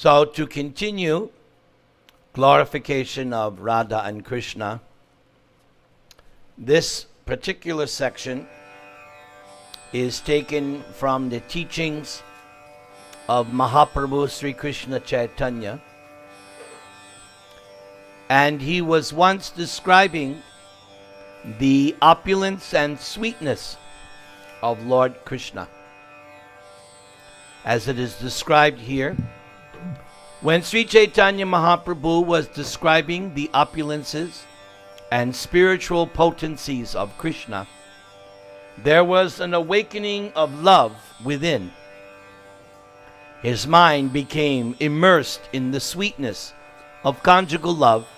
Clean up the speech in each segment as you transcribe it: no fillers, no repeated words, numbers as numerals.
So to continue glorification of Radha and Krishna, this particular section is taken from the teachings of Mahaprabhu Sri Krishna Chaitanya, and he was once describing the opulence and sweetness of Lord Krishna. As it is described here, when Sri Chaitanya Mahaprabhu was describing the opulences and spiritual potencies of Krishna, there was an awakening of love within. His mind became immersed in the sweetness of conjugal love,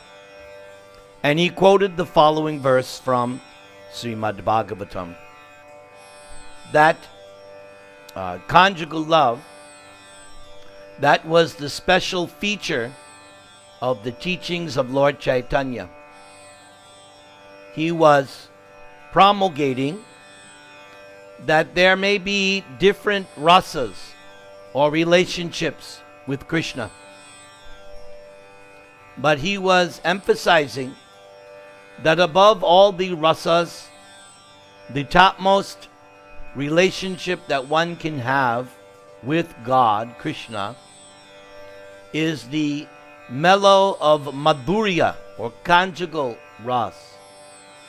and he quoted the following verse from Srimad Bhagavatam, that conjugal love, that was the special feature of the teachings of Lord Chaitanya. He was promulgating that there may be different rasas or relationships with Krishna, but he was emphasizing that above all the rasas, the topmost relationship that one can have with God, Krishna, is the mellow of madhurya, or conjugal ras.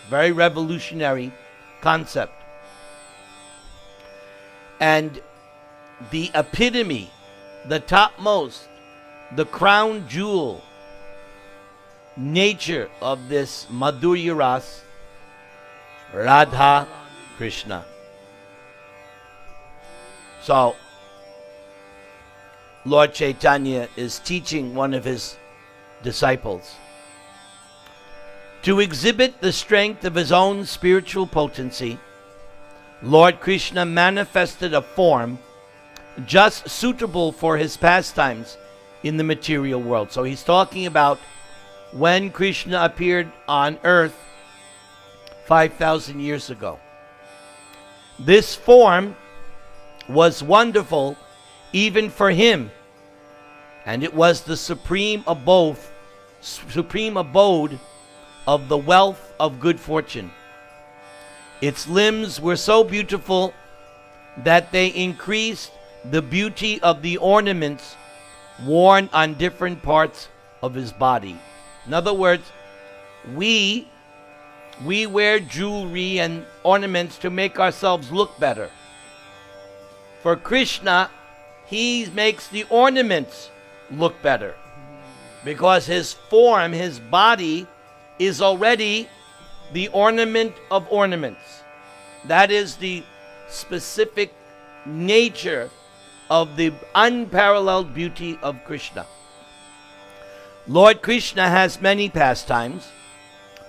Very revolutionary concept. And the epitome, the topmost, the crown jewel nature of this madhurya ras, Radha Krishna. So Lord Chaitanya is teaching one of his disciples to exhibit the strength of his own spiritual potency. Lord Krishna manifested a form just suitable for his pastimes in the material world. So he's talking about when Krishna appeared on earth 5,000 years ago. This form was wonderful even for him, and it was the supreme abode of the wealth of good fortune. Its limbs were so beautiful that they increased the beauty of the ornaments worn on different parts of his body. In other words, we wear jewelry and ornaments to make ourselves look better. For Krishna, he makes the ornaments look better, because his form, his body, is already the ornament of ornaments. That is the specific nature of the unparalleled beauty of Krishna. Lord Krishna has many pastimes,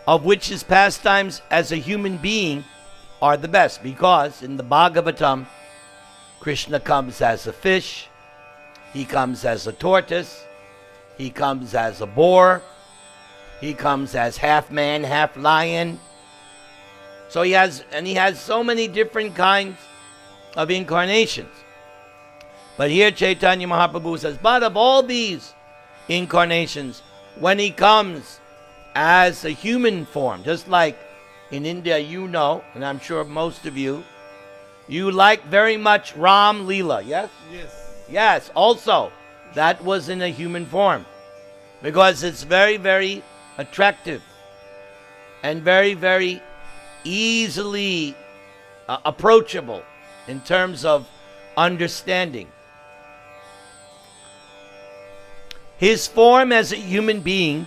of which his pastimes as a human being are the best, because in the Bhagavatam, Krishna comes as a fish, he comes as a tortoise, he comes as a boar, he comes as half man, half lion. So he has so many different kinds of incarnations. But here Chaitanya Mahaprabhu says, but of all these incarnations, when he comes as a human form, just like in India, you know, and I'm sure most of you like very much Ram Leela, yes? Yes. Yes, also, that was in a human form, because it's very, very attractive and very, very easily approachable in terms of understanding. His form as a human being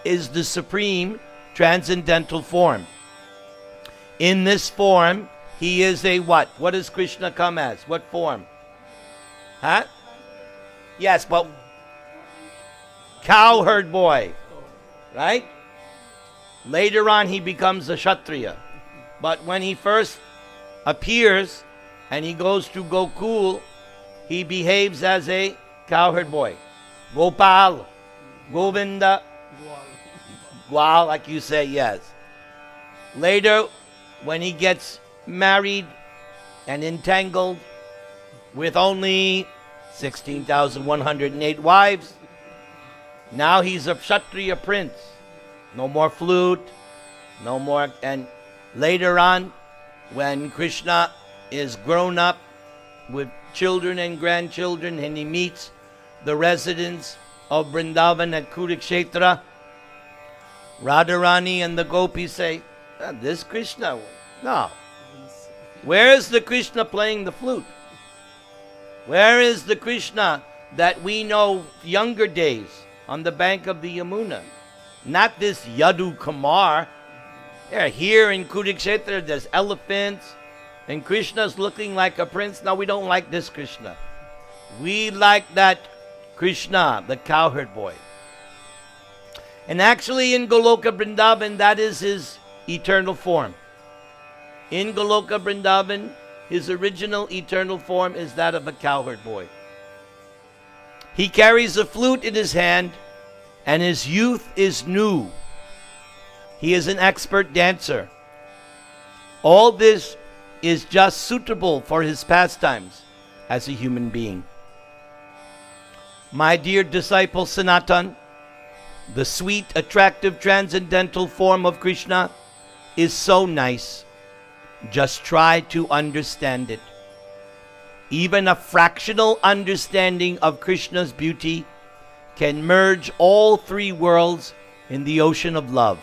is the supreme transcendental form. In this form, he is a what? What does Krishna come as? What form? Huh? Yes, but cowherd boy, right? Later on, he becomes a Kshatriya. But when he first appears and he goes to Gokul, he behaves as a cowherd boy. Gopal, Govinda, Gwal, like you say, yes. Later, when he gets married and entangled with only 16,108 wives. Now he's a Kshatriya prince. No more flute, no more. And later on, when Krishna is grown up with children and grandchildren, and he meets the residents of Vrindavan at Kurukshetra, Radharani and the gopis say, this Krishna, no. Where is the Krishna playing the flute? Where is the Krishna that we know younger days on the bank of the Yamuna? Not this Yadu Kumar. Yeah, here in Kurukshetra, there's elephants, and Krishna's looking like a prince. No, we don't like this Krishna. We like that Krishna, the cowherd boy. And actually in Goloka Vrindavan, that is his eternal form. In Goloka Vrindavan, his original eternal form is that of a cowherd boy. He carries a flute in his hand, and his youth is new. He is an expert dancer. All this is just suitable for his pastimes as a human being. My dear disciple Sanatan, the sweet, attractive, transcendental form of Krishna is so nice. Just try to understand it. Even a fractional understanding of Krishna's beauty can merge all three worlds in the ocean of love.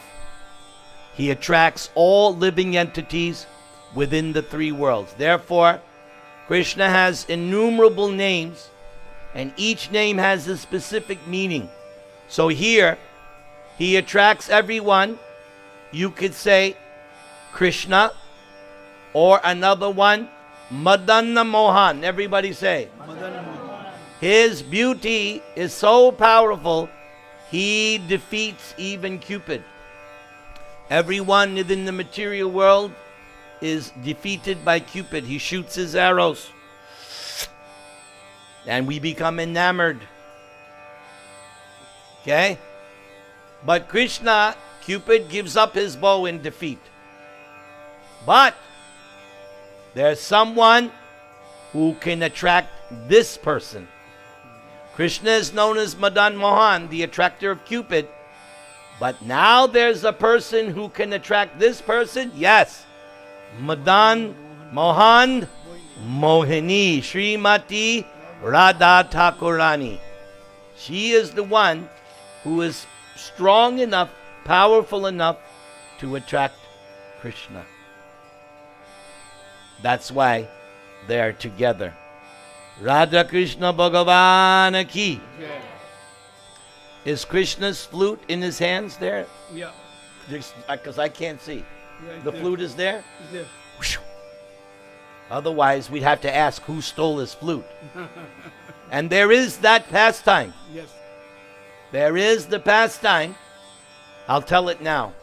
He attracts all living entities within the three worlds. Therefore, Krishna has innumerable names, and each name has a specific meaning. So here, he attracts everyone. You could say Krishna, or another one, Madana Mohan. Everybody say. His beauty is so powerful, he defeats even Cupid. Everyone within the material world is defeated by Cupid. He shoots his arrows, and we become enamored. Okay? But Krishna, Cupid gives up his bow in defeat. But there's someone who can attract this person. Krishna is known as Madan Mohan, the attractor of Cupid. But now there's a person who can attract this person. Yes. Madan Mohan Mohini, Srimati Radha Thakurani. She is the one who is strong enough, powerful enough to attract Krishna. That's why they are together. Radha Krishna Bhagavan ki. Yeah. Is Krishna's flute in his hands there? Yeah. Because I can't see. Right The there. flute is there? Is there. Whew. Otherwise, we'd have to ask who stole his flute. And there is that pastime. Yes. There is the pastime. I'll tell it now.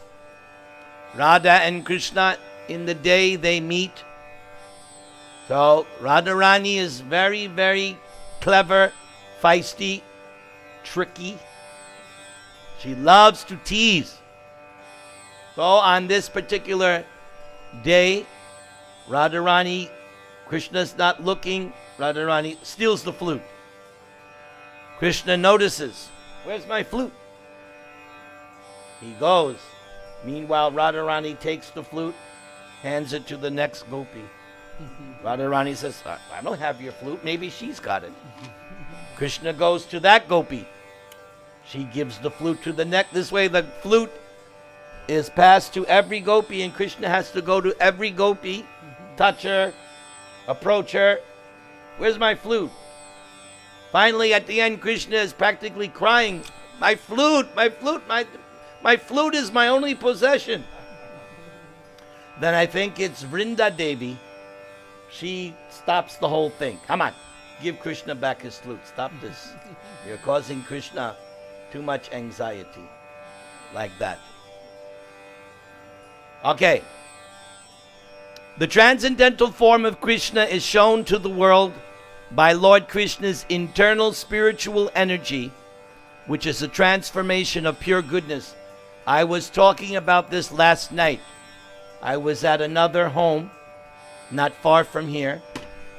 Radha and Krishna, in the day they meet. So Radharani is very, very clever, feisty, tricky. She loves to tease. So on this particular day, Radharani, Krishna's not looking, Radharani steals the flute. Krishna notices, where's my flute? He goes. Meanwhile, Radharani takes the flute, hands it to the next gopi. Radharani says, I don't have your flute. Maybe she's got it. Krishna goes to that gopi. She gives the flute to the next. This way the flute is passed to every gopi, and Krishna has to go to every gopi, touch her, approach her. Where's my flute? Finally, at the end, Krishna is practically crying, my flute, my flute, my flute is my only possession. Then I think it's Vrinda Devi. She stops the whole thing. Come on, give Krishna back his flute. Stop this. You're causing Krishna too much anxiety. Like that. Okay. The transcendental form of Krishna is shown to the world by Lord Krishna's internal spiritual energy, which is a transformation of pure goodness. I was talking about this last night. I was at another home, not far from here,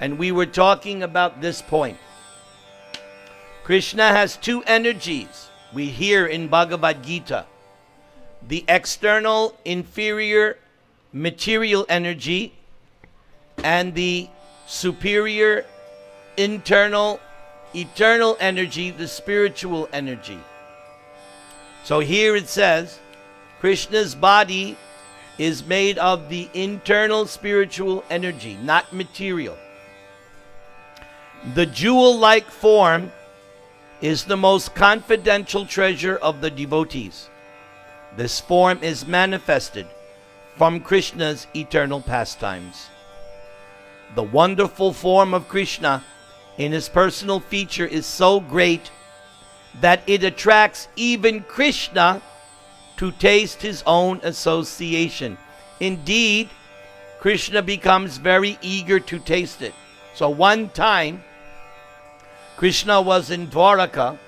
and we were talking about this point. Krishna has two energies we hear in Bhagavad Gita. The external, inferior, material energy and the superior, internal, eternal energy, the spiritual energy. So here it says, Krishna's body is made of the internal spiritual energy, not material. The jewel-like form is the most confidential treasure of the devotees. This form is manifested from Krishna's eternal pastimes. The wonderful form of Krishna in his personal feature is so great that it attracts even Krishna to taste his own association. Indeed, Krishna becomes very eager to taste it. So one time, Krishna was in Dwaraka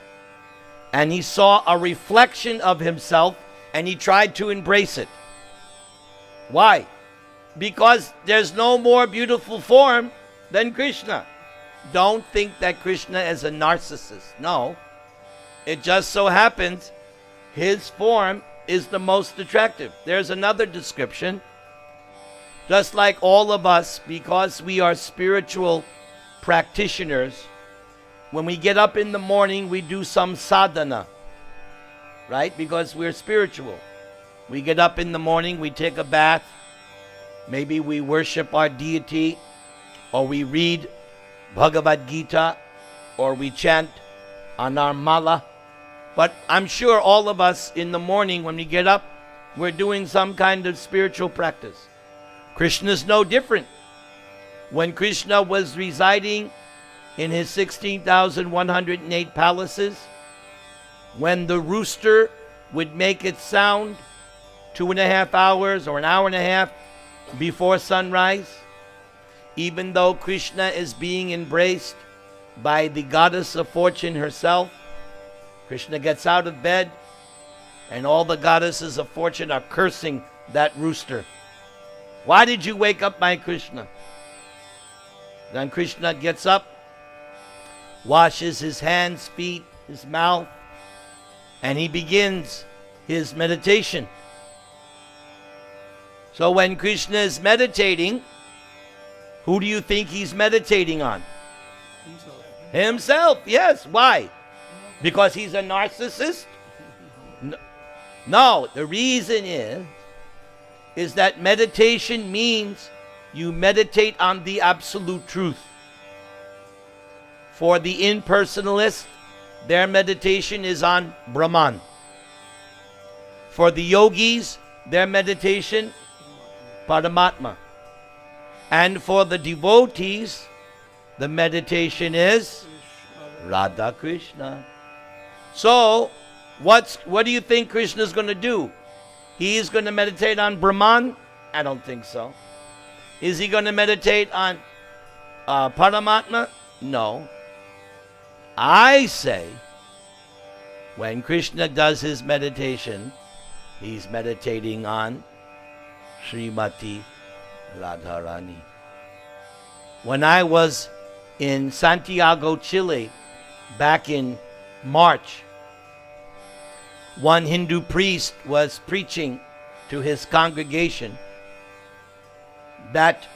and he saw a reflection of himself and he tried to embrace it. Why? Because there's no more beautiful form than Krishna. Don't think that Krishna is a narcissist. No. It just so happens his form is the most attractive. There's another description. Just like all of us, because we are spiritual practitioners, when we get up in the morning, we do some sadhana, right? Because we're spiritual. We get up in the morning, we take a bath, maybe we worship our deity, or we read Bhagavad Gita, or we chant on our mala. But I'm sure all of us in the morning when we get up, we're doing some kind of spiritual practice. Krishna's no different. When Krishna was residing in his 16,108 palaces, when the rooster would make its sound 2.5 hours or an hour and a half before sunrise, even though Krishna is being embraced by the goddess of fortune herself, Krishna gets out of bed and all the goddesses of fortune are cursing that rooster. Why did you wake up, my Krishna? Then Krishna gets up, washes his hands, feet, his mouth, and he begins his meditation. So when Krishna is meditating, who do you think he's meditating on? Himself, yes. Why? Because he's a narcissist? No, the reason is that meditation means you meditate on the absolute truth. For the impersonalist, their meditation is on Brahman. For the yogis, their meditation, Paramatma. And for the devotees, the meditation is Radha Krishna. So, what do you think Krishna is going to do? He's going to meditate on Brahman? I don't think so. Is he going to meditate on Paramatma? No. I say, when Krishna does his meditation, he's meditating on Srimati Radharani. When I was in Santiago, Chile, back in March, one Hindu priest was preaching to his congregation that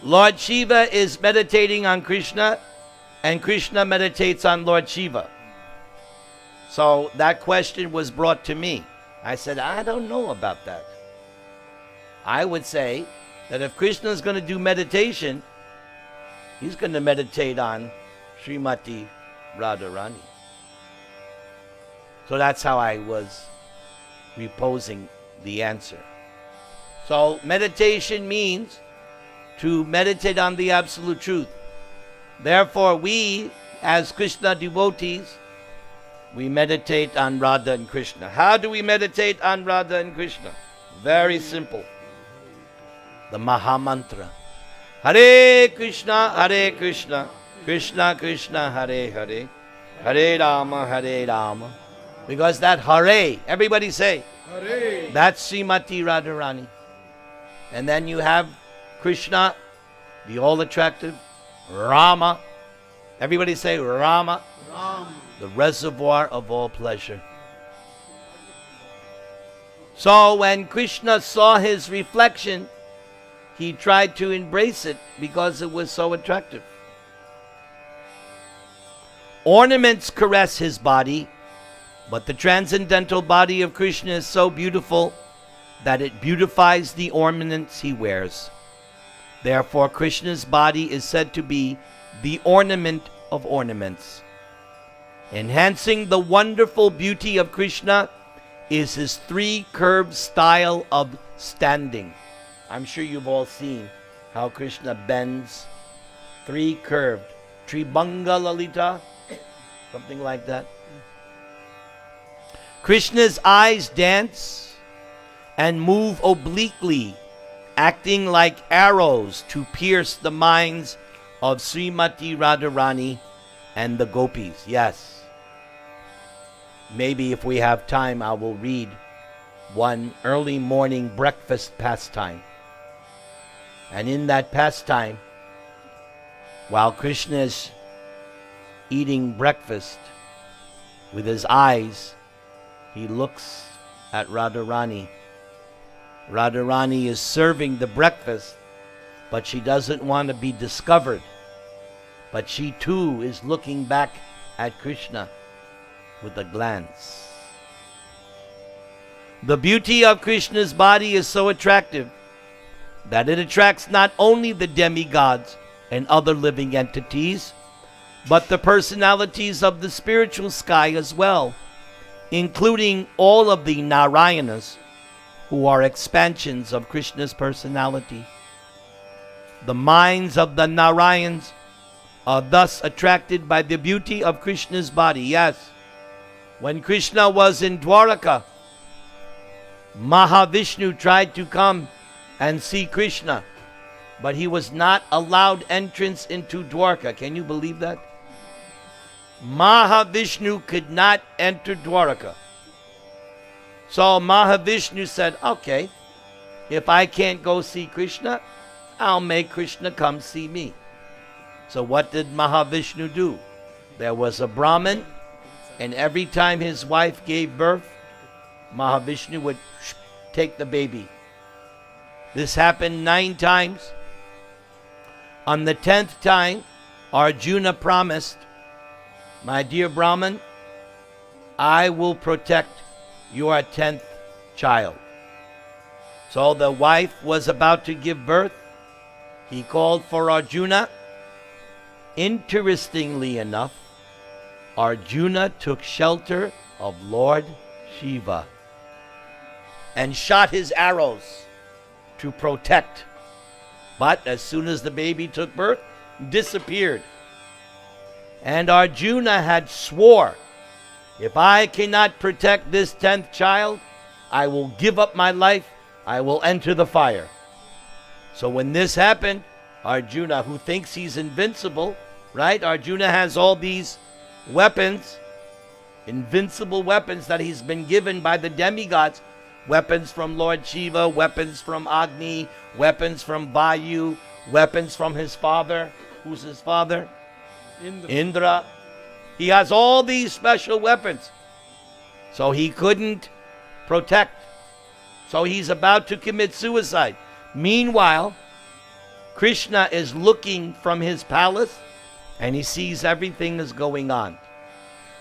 Lord Shiva is meditating on Krishna and Krishna meditates on Lord Shiva. So that question was brought to me. I said, I don't know about that. I would say that if Krishna is going to do meditation, he's going to meditate on Srimati Radharani. So that's how I was reposing the answer. So meditation means to meditate on the absolute truth. Therefore, we, as Krishna devotees, we meditate on Radha and Krishna. How do we meditate on Radha and Krishna? Very simple. The Maha Mantra. Hare Krishna, Krishna Krishna, Hare Hare, Hare Rama. Because that Hare, everybody say, Hare. That's Srimati Radharani. And then you have Krishna, the all-attractive, Rama. Everybody say Rama. Ram. the reservoir of all pleasure. So when Krishna saw his reflection, he tried to embrace it because it was so attractive. Ornaments caress his body, but the transcendental body of Krishna is so beautiful that it beautifies the ornaments he wears. Therefore, Krishna's body is said to be the ornament of ornaments. Enhancing the wonderful beauty of Krishna is his three-curved style of standing. I'm sure you've all seen how Krishna bends, three-curved, Tribhanga Lalita, something like that. Krishna's eyes dance and move obliquely, acting like arrows to pierce the minds of Srimati Radharani and the gopis. Yes. Maybe if we have time, I will read one early morning breakfast pastime. And in that pastime, while Krishna is eating breakfast, with his eyes, he looks at Radharani. Radharani is serving the breakfast, but she doesn't want to be discovered. But she too is looking back at Krishna with a glance. The beauty of Krishna's body is so attractive that it attracts not only the demigods and other living entities, but the personalities of the spiritual sky as well, including all of the Narayanas, who are expansions of Krishna's personality. The minds of the Narayans are thus attracted by the beauty of Krishna's body. Yes, when Krishna was in Dwaraka, Mahavishnu tried to come and see Krishna, but he was not allowed entrance into Dwaraka. Can you believe that? Mahavishnu could not enter Dwaraka. So Mahavishnu said, okay, if I can't go see Krishna, I'll make Krishna come see me. So what did Mahavishnu do? There was a Brahmin, and every time his wife gave birth, Mahavishnu would take the baby. This happened 9 times. On the 10th time, Arjuna promised, my dear Brahman, I will protect your 10th child. So the wife was about to give birth. He called for Arjuna. Interestingly enough, Arjuna took shelter of Lord Shiva and shot his arrows to protect. But as soon as the baby took birth, disappeared. And Arjuna had swore, if I cannot protect this 10th child, I will give up my life, I will enter the fire. So when this happened, Arjuna, who thinks he's invincible, right? Arjuna has all these weapons, invincible weapons that he's been given by the demigods. Weapons from Lord Shiva, weapons from Agni, weapons from Vayu, weapons from his father. Who's his father? Indra. He has all these special weapons. So he couldn't protect. So he's about to commit suicide. Meanwhile, Krishna is looking from his palace and he sees everything is going on.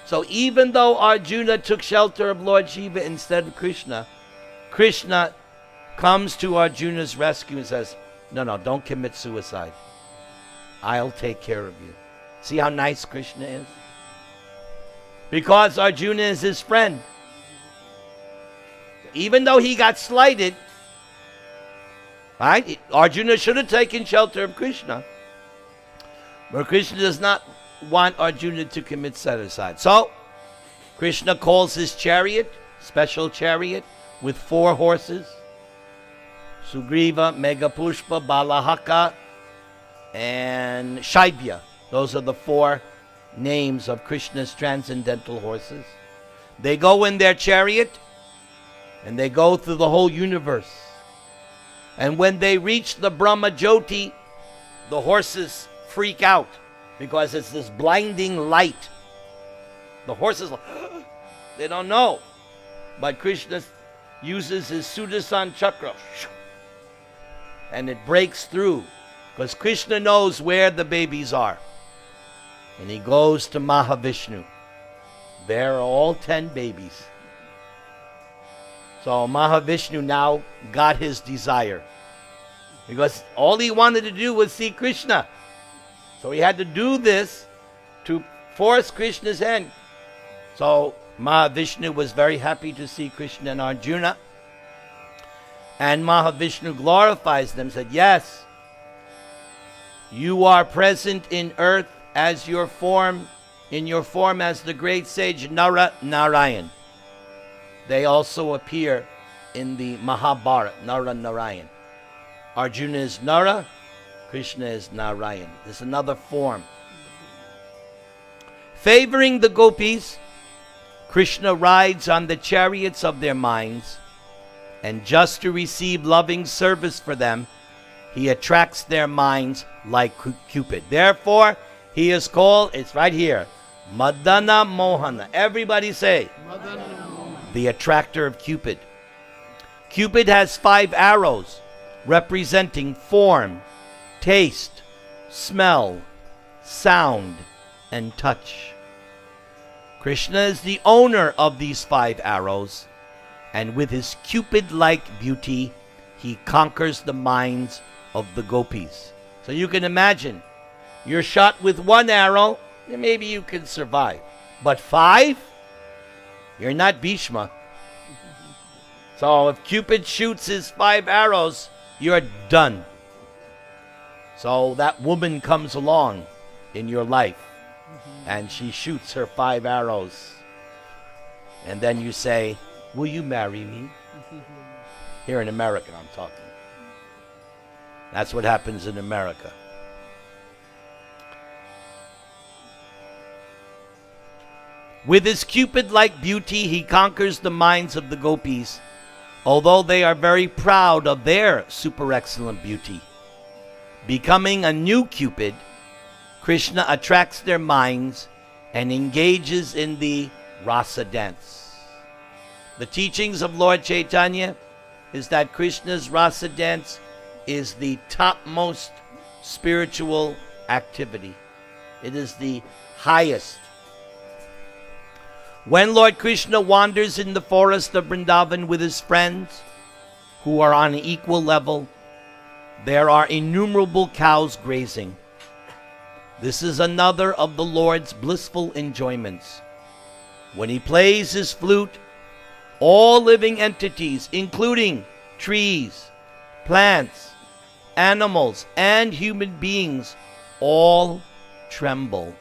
So even though Arjuna took shelter of Lord Shiva instead of Krishna, Krishna comes to Arjuna's rescue and says, no, don't commit suicide. I'll take care of you. See how nice Krishna is? Because Arjuna is his friend. Even though he got slighted, right? Arjuna should have taken shelter of Krishna. But Krishna does not want Arjuna to commit suicide. So, Krishna calls his chariot, special chariot, with 4 horses. Sugriva, Megapushpa, Balahaka, and Shaibya. Those are the 4 names of Krishna's transcendental horses. They go in their chariot, and they go through the whole universe. And when they reach the Brahma Jyoti, the horses freak out because it's this blinding light. The horses, they don't know. But Krishna uses his Sudarshan chakra. And it breaks through. Because Krishna knows where the babies are. And he goes to Mahavishnu. There are all 10 babies. So Mahavishnu now got his desire. Because all he wanted to do was see Krishna. So he had to do this to force Krishna's hand. So Mahavishnu was very happy to see Krishna and Arjuna. And Mahavishnu glorifies them, said, yes, you are present in earth as your form, in your form as the great sage Nara Narayan. They also appear in the Mahabharata, Nara Narayan. Arjuna is Nara, Krishna is Narayan. This is another form. Favoring the gopis, Krishna rides on the chariots of their minds, and just to receive loving service for them, he attracts their minds like Cupid. Therefore, he is called, it's right here, Madana Mohana. Everybody say, Madana Mohana. The attractor of Cupid. Cupid has 5 arrows representing form, taste, smell, sound, and touch. Krishna is the owner of these 5 arrows, and with his Cupid-like beauty, he conquers the minds of the gopis. So you can imagine, you're shot with 1 arrow, and maybe you can survive. But 5? You're not Bhishma. So if Cupid shoots his 5 arrows, you're done. So that woman comes along in your life, and she shoots her 5 arrows. And then you say, will you marry me? Here in America, I'm talking. That's what happens in America. With his Cupid-like beauty, he conquers the minds of the gopis, although they are very proud of their super excellent beauty. Becoming a new Cupid, Krishna attracts their minds and engages in the rasa dance. The teachings of Lord Chaitanya is that Krishna's rasa dance is the topmost spiritual activity. It is the highest. When Lord Krishna wanders in the forest of Vrindavan with his friends, who are on an equal level, there are innumerable cows grazing. This is another of the Lord's blissful enjoyments. When he plays his flute, all living entities, including trees, plants, animals, and human beings, all tremble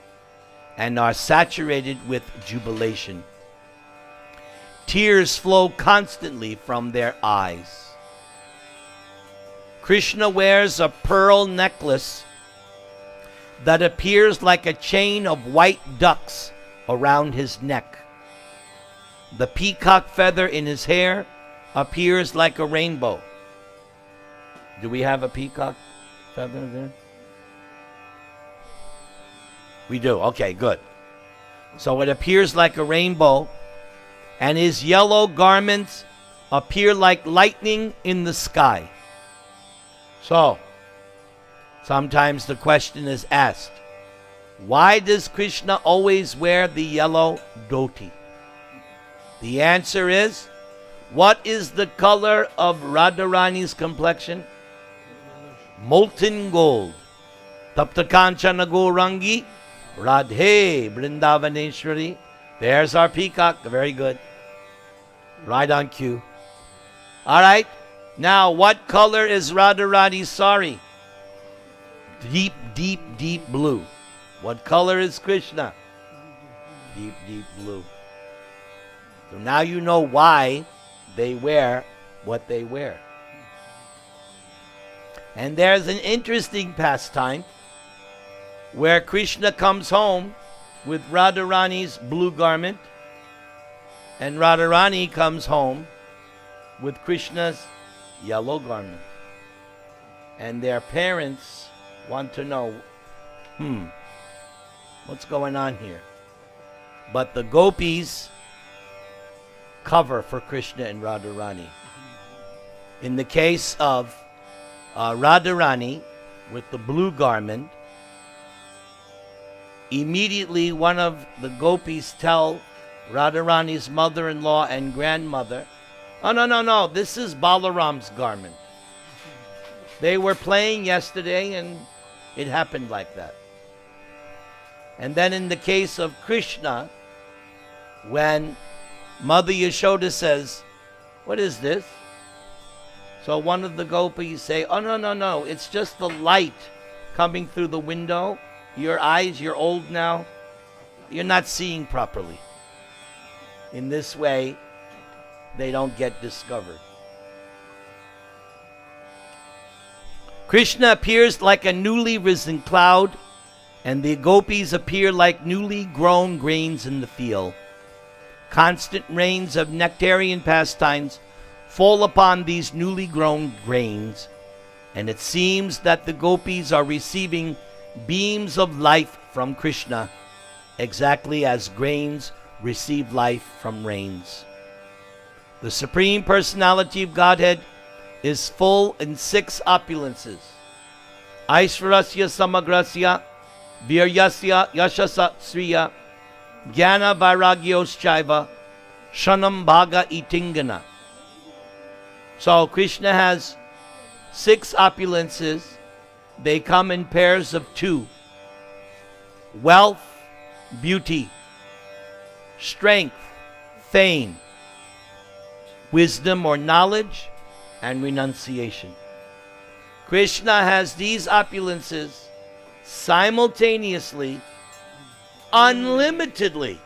and are saturated with jubilation. Tears flow constantly from their eyes. Krishna wears a pearl necklace that appears like a chain of white ducks around his neck. The peacock feather in his hair appears like a rainbow. Do we have a peacock feather there? We do. Okay, good. So it appears like a rainbow, and his yellow garments appear like lightning in the sky. So, sometimes the question is asked, why does Krishna always wear the yellow dhoti? The answer is, what is the color of Radharani's complexion? Molten gold. Tapta kanchana gaurangi, Radhe Vrindavaneshwari. There's our peacock. Very good. Right on cue. All right. Now, what color is Radharani's sari? Deep, deep, deep blue. What color is Krishna? Deep, deep blue. So now you know why they wear what they wear. And there's an interesting pastime where Krishna comes home with Radharani's blue garment, and Radharani comes home with Krishna's yellow garment. And their parents want to know, what's going on here? but the gopis cover for Krishna and Radharani. In the case of Radharani with the blue garment, immediately one of the gopis tell Radharani's mother-in-law and grandmother, "Oh, no, this is Balaram's garment. They were playing yesterday and it happened like that." And then in the case of Krishna, when Mother Yashoda says, "What is this?" So one of the gopis say, "Oh, no, it's just the light coming through the window. Your eyes, you're old now. You're not seeing properly." In this way, they don't get discovered. Krishna appears like a newly risen cloud, and the gopis appear like newly grown grains in the field. Constant rains of nectarian pastimes fall upon these newly grown grains, and it seems that the gopis are receiving beams of life from Krishna, exactly as grains receive life from rains. The Supreme Personality of Godhead is full in 6 opulences: Aishvarasya Samagrasya, Viryasya Yashasa Sriya, Jnana Vairagyoschaiva, Shanam Bhaga Itingana. So Krishna has 6 opulences. They come in pairs of 2: wealth, beauty; strength, fame; wisdom or knowledge; and renunciation. Krishna has these opulences simultaneously, unlimitedly.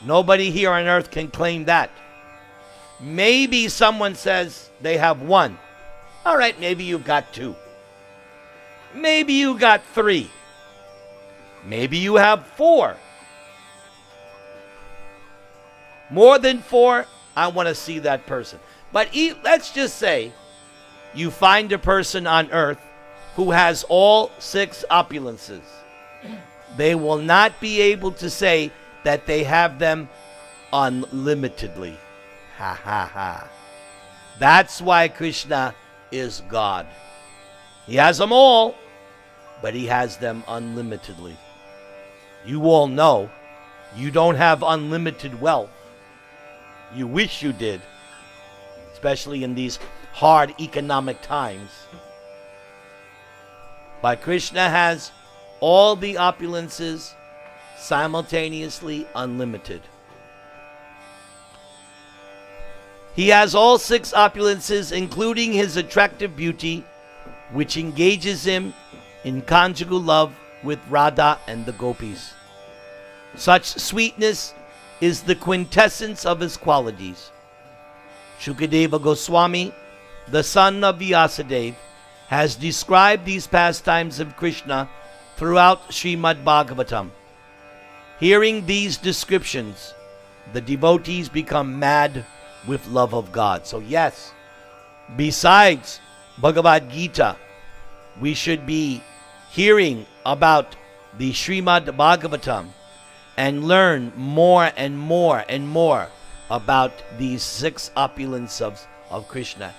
Nobody here on earth can claim that. Maybe someone says they have 1. All right, maybe you've got 2. Maybe you got 3. Maybe you have 4. More than 4, I want to see that person. But let's just say you find a person on earth who has all 6 opulences. They will not be able to say that they have them unlimitedly. Ha ha ha. That's why Krishna is God. He has them all, but he has them unlimitedly. You all know you don't have unlimited wealth. You wish you did, especially in these hard economic times. But Krishna has all the opulences simultaneously, unlimited. He has all 6 opulences, including his attractive beauty, which engages him in conjugal love with Radha and the gopis. Such sweetness is the quintessence of his qualities. Shukadeva Goswami, the son of Vyasadeva, has described these pastimes of Krishna throughout Srimad Bhagavatam. Hearing these descriptions, the devotees become mad with love of God. So yes, besides Bhagavad Gita, we should be hearing about the Srimad Bhagavatam and learn more and more and more about these 6 opulences of Krishna.